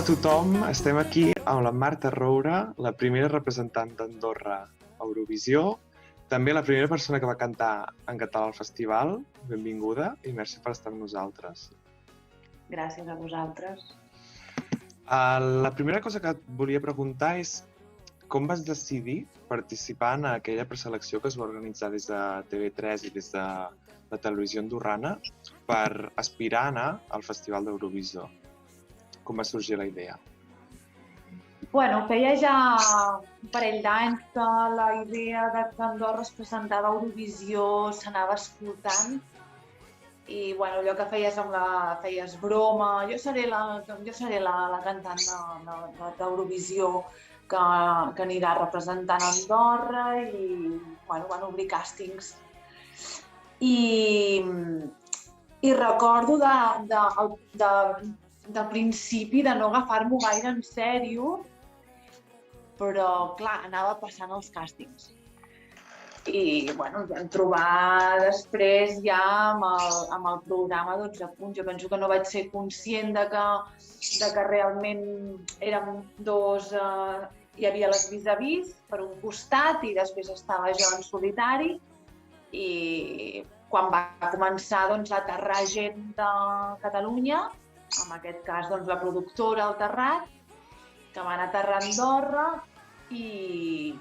Hola a tothom, estem aquí amb la Marta Roura, la primera representant d'Andorra a Eurovisió, també la primera persona que va cantar en català al festival. Benvinguda i merci per estar amb nosaltres. Gràcies a vosaltres. La primera cosa que et volia preguntar és com vas decidir participar en aquella preselecció que es va organitzar des de TV3 i des de la televisió andorrana per aspirar a anar al Festival d'Eurovisió. Com va sorgir la idea? Bueno, feia ja un parell d'anys que la idea de que Andorra es presentava a Eurovisió s'anava escoltant i bueno, allò que feies broma, jo seré la cantant d'Eurovisió que anirà representant Andorra i bueno, van obrir càstings. I recordo de principi de no agafar-m'ho gaire en sèrio, però clar, anava passant els càstings. I bueno, ens vam trobar després ja amb el programa 12 punts. Jo penso que no vaig ser conscient de que realment érem dos, hi havia les vis-a-vis per un costat i després estava jo en solitari. I quan va començar a aterrar gent de Catalunya, en aquest cas la productora El Terrat, que van aterrar a Andorra i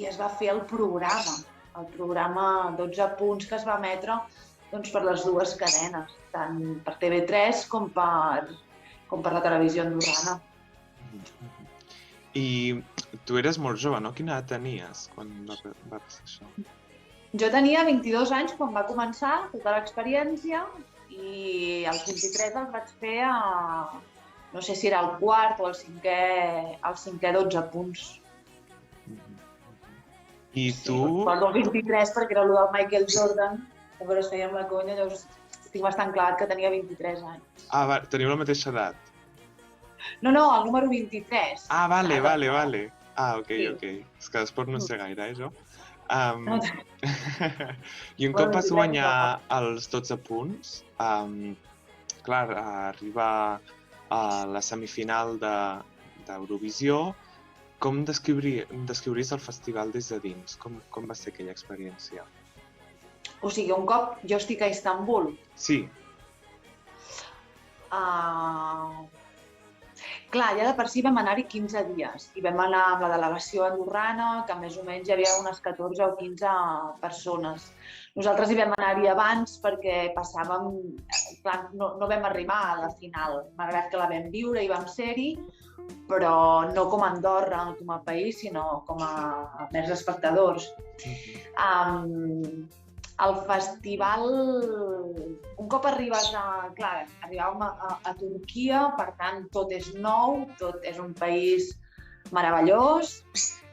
es va fer el programa 12 punts que es va emetre per les dues cadenes, tant per TV3 com per la televisió andorrana. I tu eres molt jove, no? Quina edat tenies quan va passar això? Jo tenia 22 anys quan va començar tota l'experiència i als 23 els vaig fer no sé si era el quart o el cinquè 12 punts. I tu? Recordo el 23 perquè era el del Michael Jordan, però es feia amb la conya, llavors tinc bastant clar que tenia 23 anys. Ah, va, teniu la mateixa edat? No, el número 23. Ah, vale. Ah, ok. És que d'esport no sé gaire, jo. I un cop vas guanyar els 12 punts, clar, arribar a la semifinal d'Eurovisió, com descriuries el festival des de dins? Com va ser aquella experiència? O sigui, un cop jo estic a Istanbul. Sí. Clar, ja de per si vam anar-hi 15 dies i vam anar amb la delegació andorrana, que més o menys hi havia unes 14 o 15 persones. Nosaltres hi vam anar-hi abans perquè passàvem... Clar, no vam arribar a la final, malgrat que la vam viure i vam ser-hi, però no com a Andorra, com a país, sinó com a mers espectadors. El festival, un cop arribes arribàvem a Turquia, per tant tot és nou, tot és un país meravellós,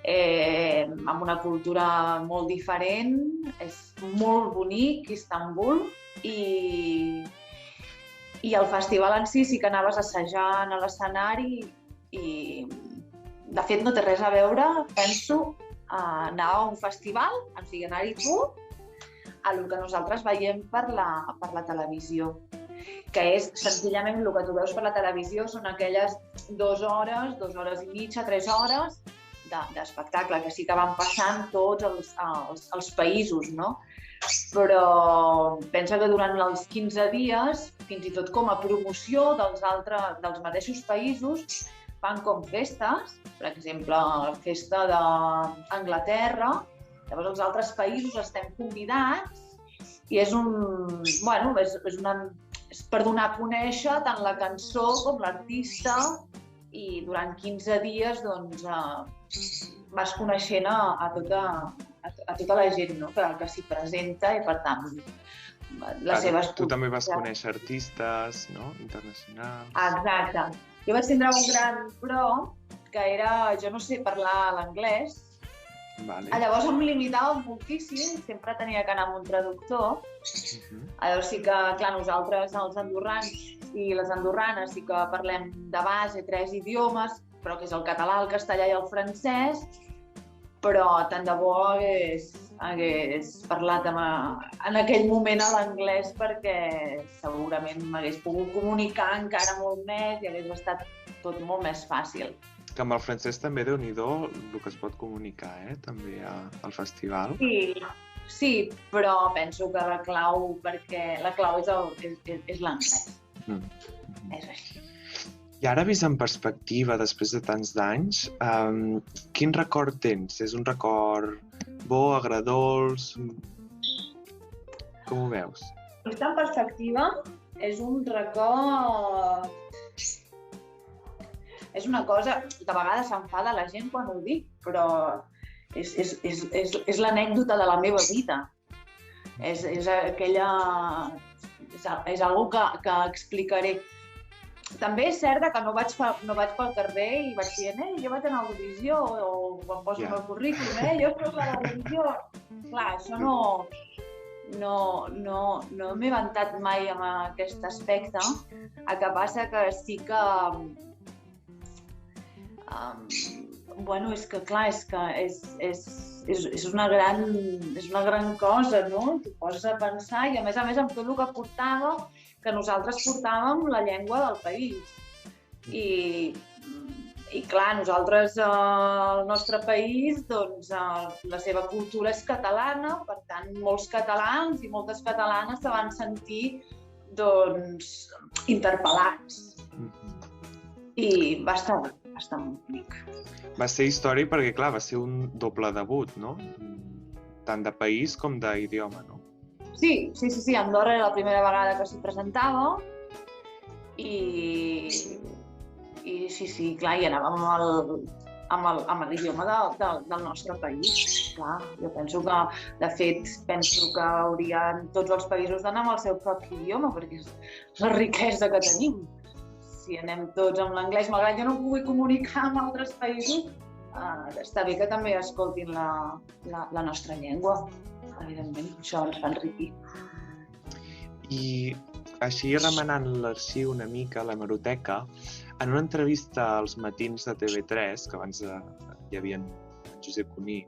amb una cultura molt diferent, és molt bonic, Istanbul, i el festival en si que anaves assajant a l'escenari i de fet no té res a veure, penso, anar a un festival, o sigui, anar-hi tu, a el que nosaltres veiem per la televisió, que és senzillament el que tu veus per la televisió són aquelles 2 hores i mitja, 3 hores d'espectacle, que sí que van passant tots els països, no? Però pensa que durant els 15 dies, fins i tot com a promoció dels mateixos països, fan com festes, per exemple, festa d'Anglaterra. Llavors, els altres països estem convidats i és per donar a conèixer tant la cançó com l'artista i durant 15 dies vas coneixent a tota la gent que s'hi presenta i, per tant, les seves... Tu també vas conèixer artistes, no? Internacionals... Exacte. Jo vaig tindre un gran pro, que era, jo no sé parlar l'anglès. Vale. Llavors em limitava moltíssim, sempre tenia que anar amb un traductor. Llavors sí que, clar, nosaltres, els andorrans i les andorranes, sí que parlem de base 3 idiomes, però que és el català, el castellà i el francès, però tant de bo hagués parlat en aquell moment a l'anglès, perquè segurament m'hagués pogut comunicar encara molt més i hagués estat tot molt més fàcil. Que amb el francès també, Déu-n'hi-do, el que es pot comunicar, també al festival. Sí, però penso que la clau és l'anglès. És així. I ara, vist en perspectiva, després de tants d'anys, quin record tens? És un record bo, agradolç? Com ho veus? Vist en perspectiva, és un record... És una cosa que a vegades s'enfada la gent quan ho dic, però és l'anècdota de la meva vida. És aquella... És algo que explicaré. També és cert que no vaig pel carrer i vaig dient jo vaig anar a Eurovisió o quan poso el currículum, jo soc a l'Eurovisió. Clar, això no m'he vantat mai amb aquest aspecte. El que passa que sí que... Bueno, és que clar, és una gran cosa, no? T'ho poses a pensar i a més amb tot el que portava, que nosaltres portàvem la llengua del país. I clar, nosaltres, al nostre país, doncs, la seva cultura és catalana, per tant, molts catalans i moltes catalanes se van sentir, doncs, interpel·lats. I va estar molt bonic. Va ser històric perquè, clar, va ser un doble debut, no? Tant de país com d'idioma, no? Sí, Andorra era la primera vegada que s'hi presentava i sí, clar, hi anàvem amb l'idioma del nostre país. Clar, jo penso que, de fet, tots els països d'anar amb el seu propi idioma, perquè és la riquesa que tenim. Si anem tots amb l'anglès, malgrat jo no pugui comunicar amb altres països, està bé que també escoltin la nostra llengua. Evidentment, això ens fa enriquir. I així, remenant l'arxiu una mica, l'hemeroteca, en una entrevista als matins de TV3, que abans hi havia en Josep Cuní,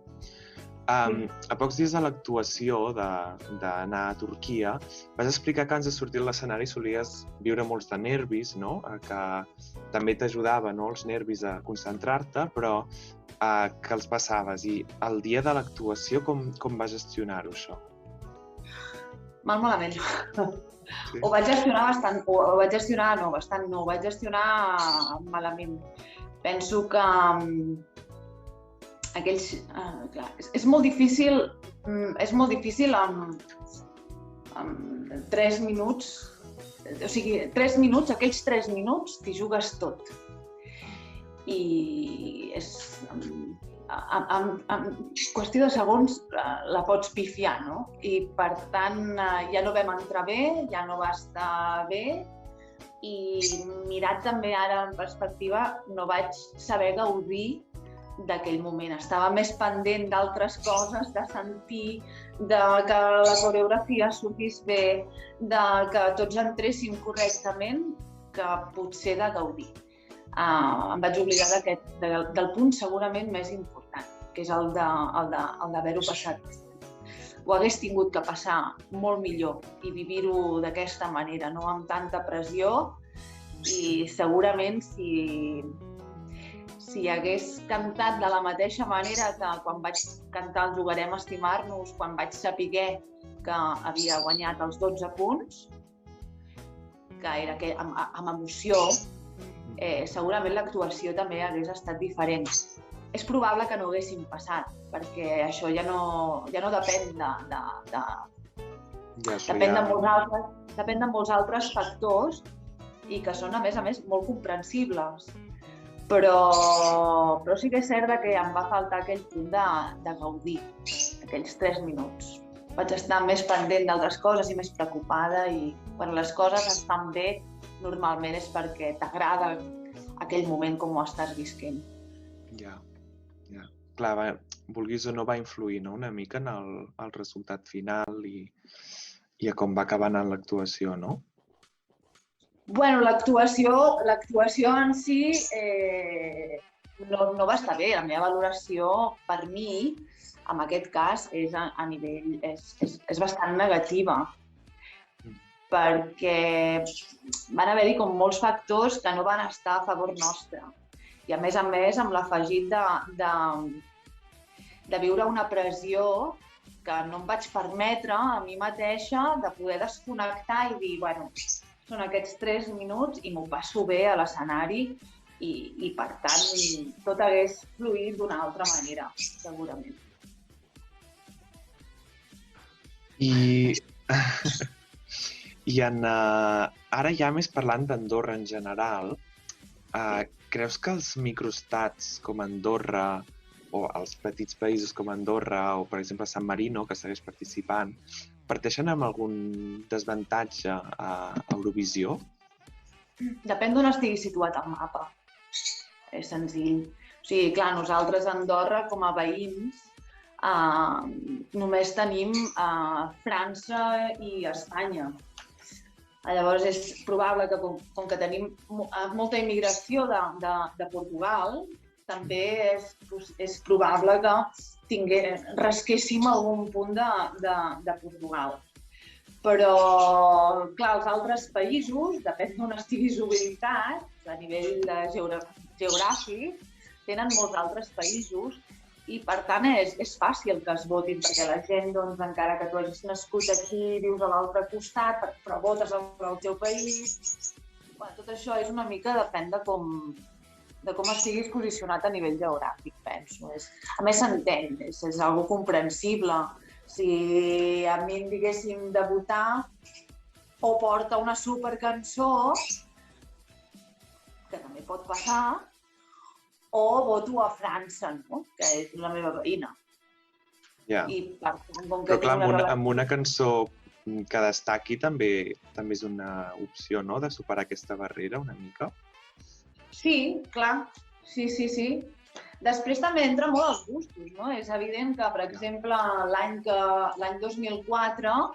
a pocs dies de l'actuació d'anar a Turquia, vas explicar que abans de sortir a l'escenari solies viure molts de nervis, no? Que també t'ajudava, no, els nervis a concentrar-te, però que els passaves. I el dia de l'actuació, com vas gestionar-ho, això? Malament. Sí. Ho vaig gestionar malament. Penso que clar, és molt difícil amb 3 minuts, o sigui, 3 minuts, aquells 3 minuts t'hi jugues tot. I en qüestió de segons la pots pifiar, no? I per tant ja no vam entrar bé, ja no va estar bé i mirat també ara en perspectiva no vaig saber gaudir d'aquell moment. Estava més pendent d'altres coses, de sentir, de que la coreografia sortís bé, de que tots entréssim correctament, que potser de gaudir. Em vaig oblidar del punt segurament més important, que és el d'haver-ho passat. Ho hagués tingut que passar molt millor i vivir-ho d'aquesta manera, no amb tanta pressió, i segurament si hagués cantat de la mateixa manera que quan vaig cantar el Jugarem a estimar-nos, quan vaig saber que havia guanyat els 12 punts, que era amb emoció, segurament l'actuació també hagués estat diferent. És probable que no haguéssim passat, perquè això ja no depèn depèn de molts altres factors i que són, a més, molt comprensibles. Però sí que és cert que em va faltar aquell punt de gaudir, aquells 3 minuts. Vaig estar més pendent d'altres coses i més preocupada i quan les coses es fan bé, normalment és perquè t'agrada aquell moment com ho estàs visquent. Ja. Clar, vulguis o no, va influir una mica en el resultat final i a com va acabar anant l'actuació, no? Bueno, l'actuació en si no va estar bé. La meva valoració, per mi, en aquest cas és a nivell, és bastant negativa, perquè van haver-hi com molts factors que no van estar a favor nostre. I a més, amb l'afegit de viure una pressió que no em vaig permetre a mi mateixa de poder desconnectar i dir, bueno, són aquests 3 minuts i m'ho passo bé a l'escenari i per tant, tot hagués fluït d'una altra manera, segurament. I ara ja més parlant d'Andorra en general, creus que els microestats com Andorra o els petits països com Andorra o, per exemple, San Marino, que segueix participant, parteixen amb algun desavantatge a Eurovisió? Depèn d'on estigui situat el mapa. És senzill. O sigui, clar, nosaltres a Andorra, com a veïns, només tenim França i Espanya. Llavors, és probable que, com que tenim molta immigració de Portugal, també és probable que rasquéssim algun punt de Portugal. Però, clar, els altres països, depèn d'on estiguis ubicat, a nivell geogràfic, tenen molts altres països i, per tant, és fàcil que es votin, perquè la gent, doncs, encara que tu hagis nascut aquí, vius a l'altre costat, però votes al teu país. Tot això és una mica depèn de com estiguis posicionat a nivell geogràfic, penso. A més, s'entén, és algo comprensible. Si a mi em diguéssim de votar, o porta una supercançó, que també pot passar, o voto a França, no? Que és la meva veïna. Ja. Però clar, amb una cançó que destaqui també és una opció, no?, de superar aquesta barrera una mica. Sí, clar. Sí. Després també entra molt als gustos, no? És evident que, per exemple, l'any 2004,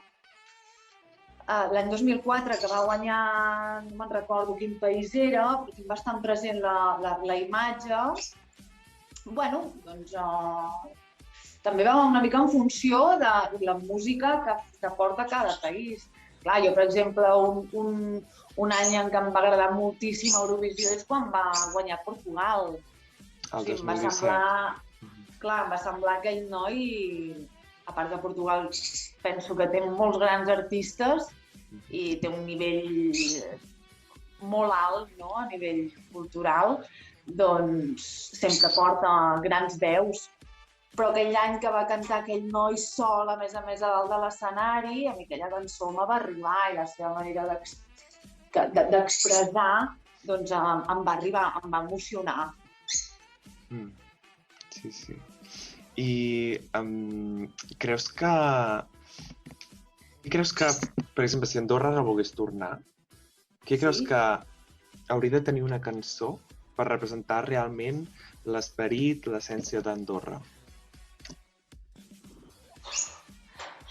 que va guanyar, no me'n recordo quin país era, però va estar present la imatge, bueno, doncs també va una mica en funció de la música que porta cada país. Clar, jo, per exemple, un any en què em va agradar moltíssim Eurovisió és quan va guanyar Portugal. El 2017. Clar, em va semblar aquell noi, a part de Portugal, penso que té molts grans artistes i té un nivell molt alt, no?, a nivell cultural, doncs sempre porta grans veus. Però aquell any que va cantar aquell noi sol, a més a dalt de l'escenari, a mi aquella cançó me va arribar i la seva manera d'expressar doncs em va arribar, em va emocionar. Sí. I creus que, per exemple, si Andorra no volgués tornar, què creus que hauria de tenir una cançó per representar realment l'esperit, l'essència d'Andorra?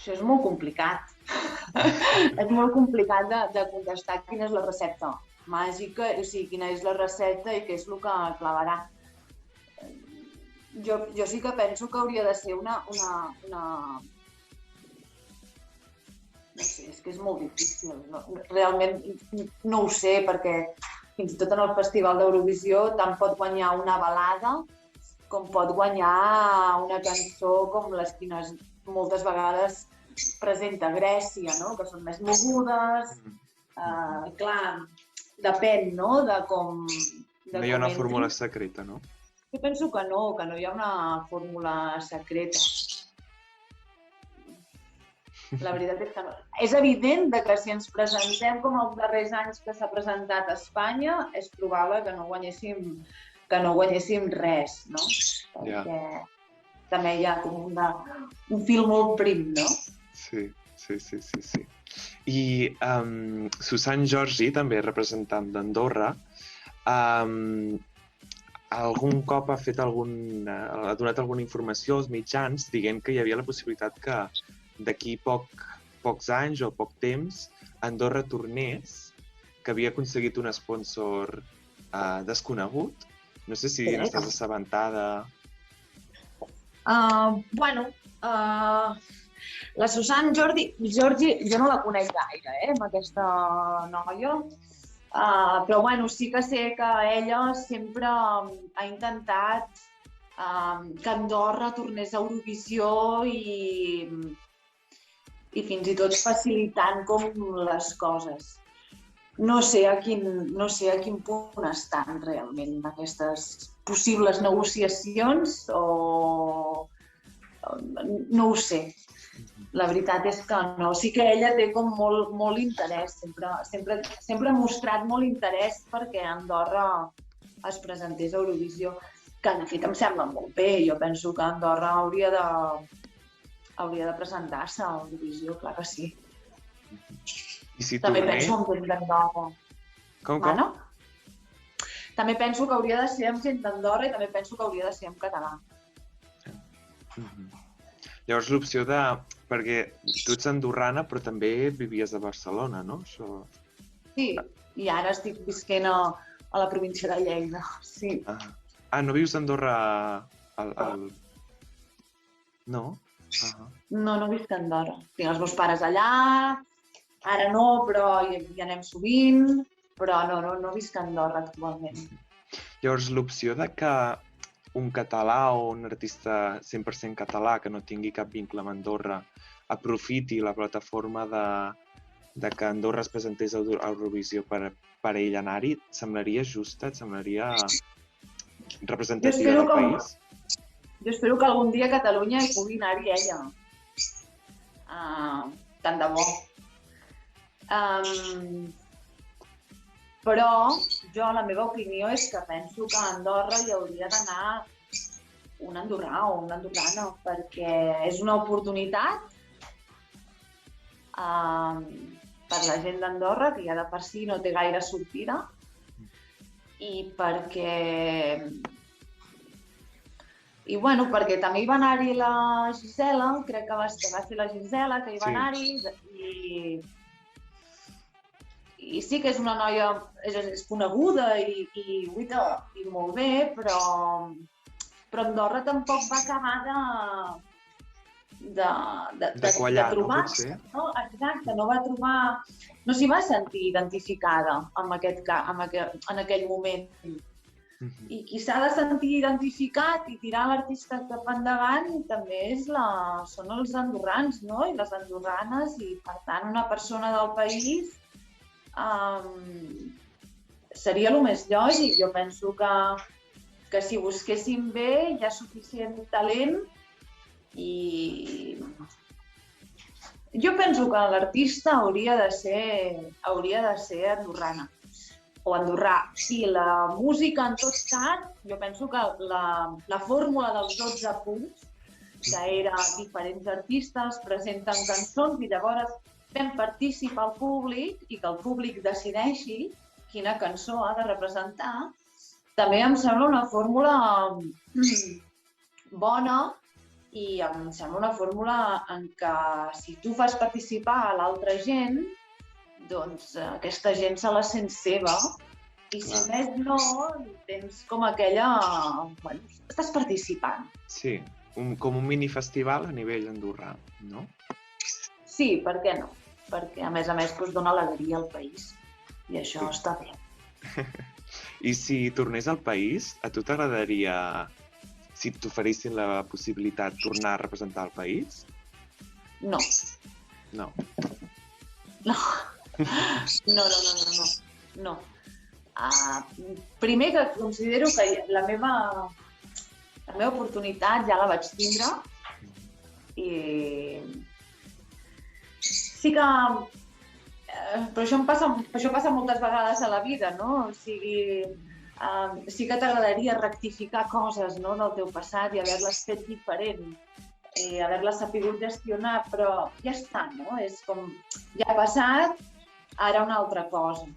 Això és molt complicat. És molt complicat de contestar quina és la recepta màgica, o sigui, quina és la recepta i què és el que clavarà. Jo sí que penso que hauria de ser una... No sé, és que és molt difícil. Realment no ho sé, perquè fins i tot en el Festival d'Eurovisió tant pot guanyar una balada com pot guanyar una cançó com les quines moltes vegades presenta Grècia, no?, que són més mogudes. Clar, depèn, no?, de com... No hi ha una fórmula secreta, no? Jo penso que no hi ha una fórmula secreta. La veritat és que no. És evident que si ens presentem com els darrers anys que s'ha presentat a Espanya, és probable que no guanyéssim res, no? Perquè també hi ha com un fil molt prim, no? Sí. I Susan Georgi, també representant d'Andorra, algun cop ha donat alguna informació als mitjans dient que hi havia la possibilitat que d'aquí pocs anys o poc temps Andorra tornés, que havia aconseguit un sponsor desconegut. No sé si n'estàs assabentada. Bueno, la Susan Jordi, jo no la conec gaire, amb aquesta noia, però bueno, sí que sé que ella sempre ha intentat que Andorra tornés a Eurovisió i fins i tot facilitant com les coses. No sé a quin punt estan realment aquestes possibles negociacions o no ho sé. La veritat és que no. Sí que ella té com molt interès, sempre ha mostrat molt interès perquè Andorra es presentés a Eurovisió, que de fet em sembla molt bé. Jo penso que Andorra hauria de presentar-se a Eurovisió, clar que sí. I si També tornés... penso en gent d'Andorra. Com? Bueno, també penso que hauria de ser amb gent d'Andorra i també penso que hauria de ser en català. Llavors l'opció de... Perquè tu ets andorrana però també vivies a Barcelona, no? Sí, i ara estic visquent a la província de Lleida, sí. No vius a Andorra No? No visc a Andorra. Tinc els meus pares allà, ara no, però hi anem sovint, però no visc a Andorra actualment. Llavors l'opció de que un català o un artista 100% català que no tingui cap vincle amb Andorra aprofiti la plataforma de que Andorra es presentés a Eurovisió per ell anar-hi, et semblaria justa? Et semblaria representativa del país? Jo espero que algun dia a Catalunya hi pugui anar-hi ella. Tant de bo. Però jo, la meva opinió és que penso que a Andorra hi hauria d'anar un andorrà o una andorrana, perquè és una oportunitat per la gent d'Andorra, que ja de per si no té gaire sortida, i perquè també hi va anar-hi la Gisela, crec que va ser la Gisela que hi va anar-hi, i sí que és una noia, és coneguda i lluita molt bé, però Andorra tampoc va acabar de trobar, no? Exacte, no va trobar, no s'hi va sentir identificada en aquell moment. I qui s'ha de sentir identificat i tirar l'artista cap endavant també són els andorrans, no? I les andorranes, i per tant una persona del país seria el més lògic. Jo penso que si busquéssim bé hi ha suficient talent i jo penso que l'artista hauria de ser andorrana o andorrà. I la música, en tot cas, jo penso que la fórmula dels 12 punts, que era diferents artistes presenten cançons i llavors fem participar el públic i que el públic decideixi quina cançó ha de representar, també em sembla una fórmula bona i em sembla una fórmula en què si tu fas participar a l'altra gent, doncs aquesta gent se la sent seva i si més no, tens com aquella... Bueno, estàs participant. Sí, com un minifestival a nivell andorrà, no? Sí, per què no? Perquè, a més, dona alegria al país i això està bé. I si tornés al país, a tu t'agradaria, si t'oferissin la possibilitat, tornar a representar el país? No. No? No. No. Primer que considero que la meva oportunitat ja la vaig tindre i sí que... Però això passa moltes vegades a la vida, no? O sigui, sí que t'agradaria rectificar coses del teu passat i haver-les fet diferent, haver-les sapigut gestionar, però ja està, no? És com, ja ha passat, ara una altra cosa.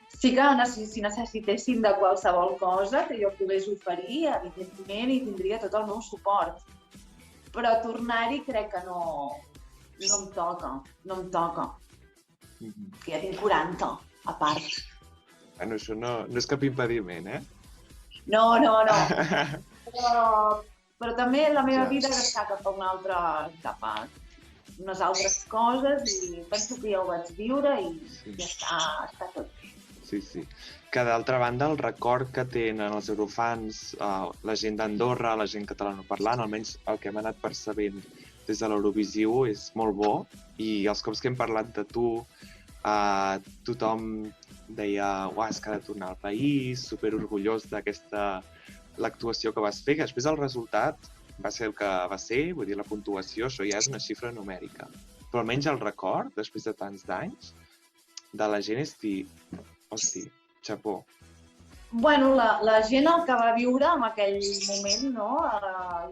Sí que si necessitessin de qualsevol cosa que jo pogués oferir, evidentment hi tindria tot el meu suport. Però tornar-hi crec que no em toca. Que ja tinc 40, a part. Bueno, això no és cap impediment, eh? No. però també la meva Ja. vida està cap a unes altres coses i penso que ja ho vaig viure i Sí. ja està tot bé. Sí. Que d'altra banda, el record que tenen els eurofans, la gent d'Andorra, la gent catalanoparlant, almenys el que hem anat percebent des de l'Eurovisiu és molt bo i els cops que hem parlat de tu, tothom deia és que ha de tornar al país, superorgullós d'aquesta l'actuació que vas fer, que després el resultat va ser el que va ser, vull dir, la puntuació, això ja és una xifra numèrica. Però almenys el record, després de tants d'anys, de la gent és dir, hosti, xapó. Bueno, la gent el que va viure en aquell moment, no?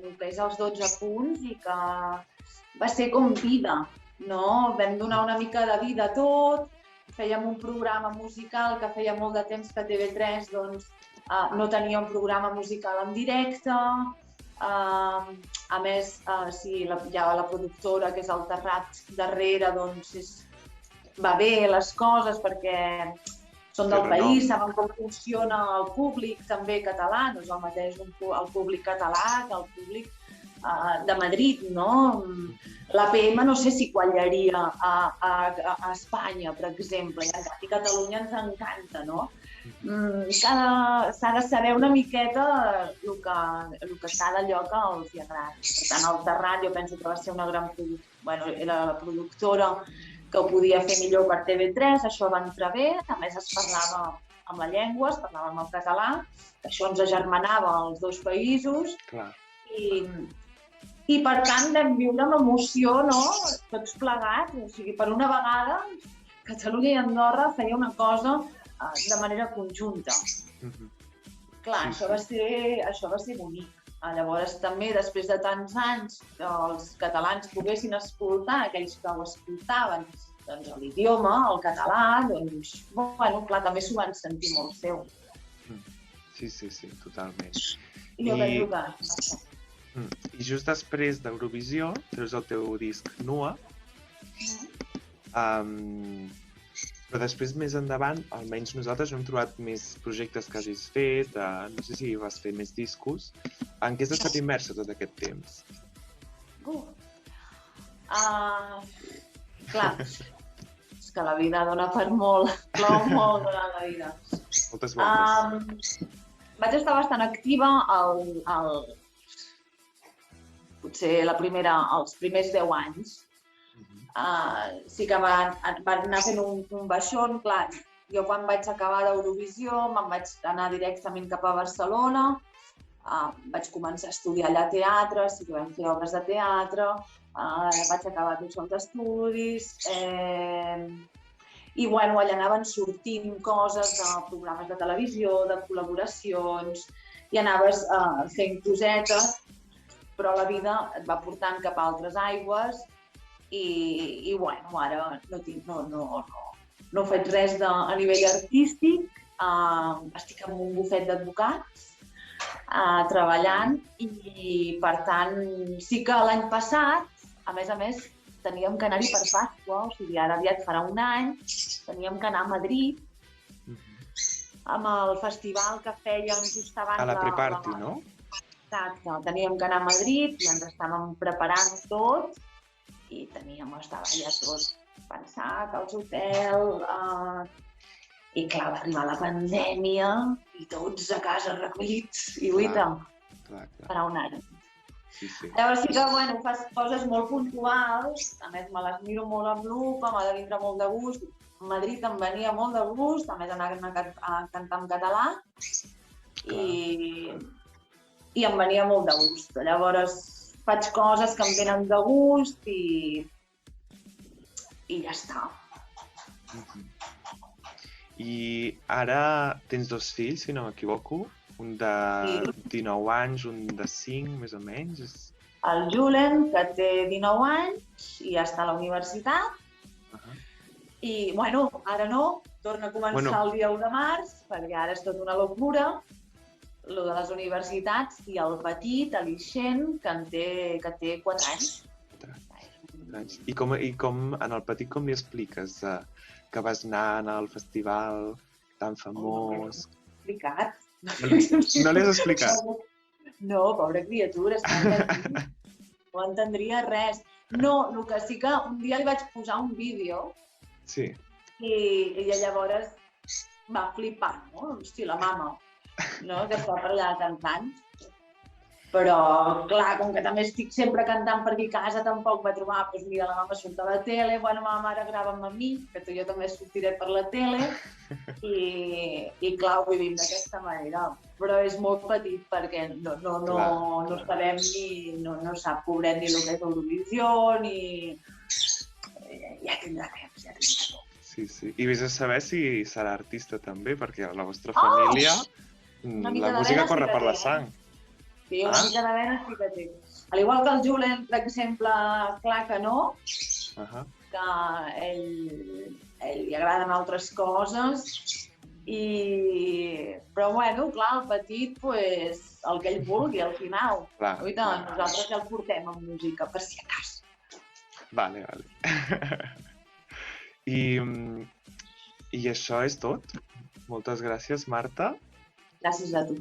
El que és els 12 punts i que va ser com vida, no? Vam donar una mica de vida a tot, fèiem un programa musical que feia molt de temps que TV3 doncs, no tenia un programa musical en directe. A més, sí, hi ha la productora, que és el Terrat darrere, doncs va bé les coses perquè són del país, saben com funciona el públic també català, no és el mateix el públic català que el públic de Madrid, no? L'APM no sé si quallaria a Espanya, per exemple, i a Catalunya ens encanta, no? S'ha de saber una miqueta el que cada lloc els agrada. Per tant, el Terrat jo penso que va ser una gran era la productora que ho podia fer millor per TV3, això va entrar bé, a més es parlava amb la llengua, es parlava amb el català, això ens agermanava als dos països i per tant vam viure amb emoció, no? Tots plegats, o sigui, per una vegada Catalunya i Andorra feia una cosa de manera conjunta. Clar, això va ser bonic. Llavors també, després de tants anys, que els catalans poguessin escoltar, aquells que ho escoltaven, doncs l'idioma, el català, doncs, bueno, clar, també s'ho van sentir molt seu. Sí, totalment. I jo penso que... I just després d'Eurovisió, treus el teu disc Nua, però després, més endavant, almenys nosaltres no hem trobat més projectes que hagis fet, no sé si vas fer més discos. En què has estat immersa tot aquest temps? Clar, és que la vida dona per molt, plou molt durant la vida. Moltes voltes. Vaig estar bastant activa potser els primers 10 anys. Sí que van anar fent un baixón, clar. Jo quan vaig acabar d'Eurovisió me'n vaig anar directament cap a Barcelona, vaig començar a estudiar allà teatre, sí que vam fer obres de teatre, vaig acabar tots els estudis i bueno, allà anaven sortint coses de programes de televisió, de col·laboracions i anaves fent cosetes, però la vida et va portant cap a altres aigües i bueno, ara no faig res a nivell artístic, estic en un bufet d'advocats treballant i per tant sí que l'any passat, a més, teníem que anar-hi per Pasqua, o sigui, ara aviat farà un any, teníem que anar a Madrid amb el festival que feien just abans a la pre-party, no? Exacte, teníem que anar a Madrid i ens estàvem preparant tot i estava allà tot pensat, als hotels, i clar, va arribar la pandèmia i tots a casa recollits i guaita, farà un any. Llavors sí que, bueno, fas coses molt puntuals, a més me les miro molt amb lupa, m'ha de vindre molt de gust. A Madrid em venia molt de gust, a més anar a cantar en català i em venia molt de gust. Llavors faig coses que em venen de gust i ja està. I ara tens 2 fills, si no m'equivoco, un de 19 anys, un de 5, més o menys. El Julen, que té 19 anys i ja està a la universitat. I, bueno, ara no, torna a començar el dia 1 de març, perquè ara és tot una locura, el de les universitats, i el petit, l'Ixent, que té 4 anys. I com en el petit com li expliques que vas anar al festival tan famós? Explicat. No li has explicat? No, pobra criatura, està petit. No entendria res. No, el que sí que un dia li vaig posar un vídeo Sí. i ella llavors va flipar, no? Hosti, la mama, no? Que està per allà cantant. Però, clar, com que també estic sempre cantant per aquí a casa, tampoc va trobar, doncs mira, la mama surt a la tele, bueno, mama, ara grava'm a mi, que jo també sortiré per la tele, i clar, ho vivim d'aquesta manera. Però és molt petit perquè no sabem ni, no sap, pobret, ni el que és Eurovisió, ni... Ja tindrà temps, ja tindrà temps. Sí, sí. I vés a saber si serà artista també, perquè a la vostra família la música corre per la sang. Sí, una mica de vena sí que té. Al igual que el Julen, per exemple, clar que no, que ell li agraden altres coses, però bueno, clar, el petit, pues, el que ell vulgui al final. Nosaltres ja el portem amb música, per si acas. Vale. I això és tot. Moltes gràcies, Marta. Gràcies a tu.